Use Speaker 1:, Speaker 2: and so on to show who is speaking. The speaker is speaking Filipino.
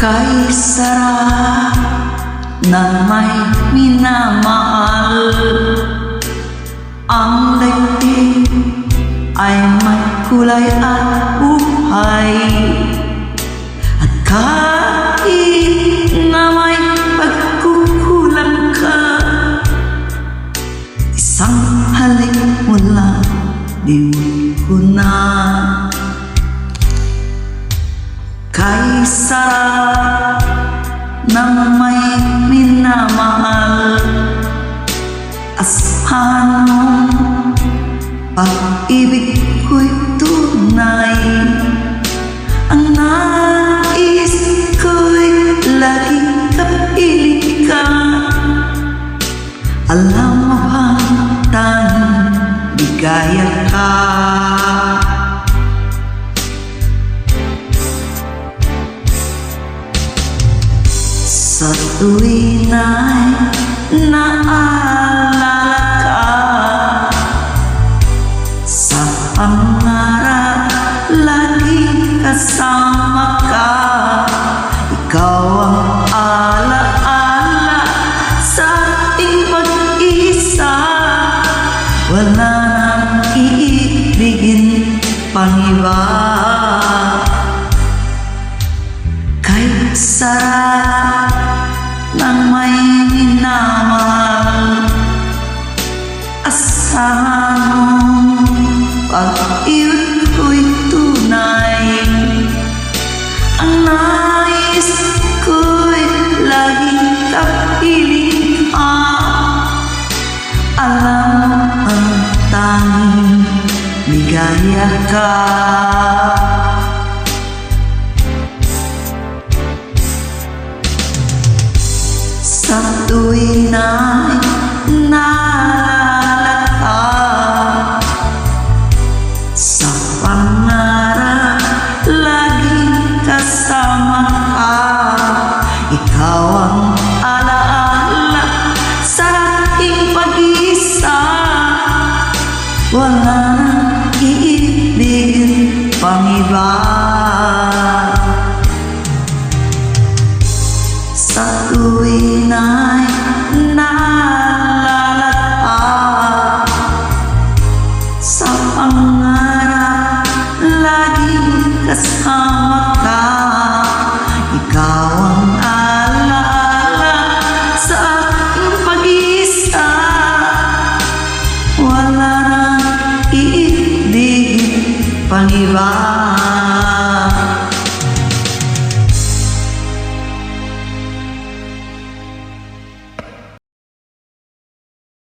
Speaker 1: Kay sarap ng may minamahal. Ang daigdig ay may kulay at buhay. At kahit na may pagkukulang ka, isang halik mo lang di ko na. Kay sarap ng may minamahal, asanong pag-ibig ko'y tunay. Ang nais ko'y laging kapiling ka. Alam mo bang tanging ligaya ka? Sa tuwing ay naalala ka, sa pangarap laging kasama ka. Ikaw ang alaala sa ating pag-isa. Wala nang iibigin pang iba. Kay sarap ng may minamahal, asahang pag-ibig ko'y tunay. Ang nais ko'y laging kapiling ka. Alam mo ang tanging ligaya ka. Sa tuwing ay naalala ka, sa pangarap laging kasama ka. Ikaw ang alaala sa aking pag-isa. Wala nang iibigin pang iba. Sa tuwing ay naalala ka, sa pangarap laging kasama ka. Ikaw ang alaala sa aking pag-isa. Wala nang iibigin pang iba.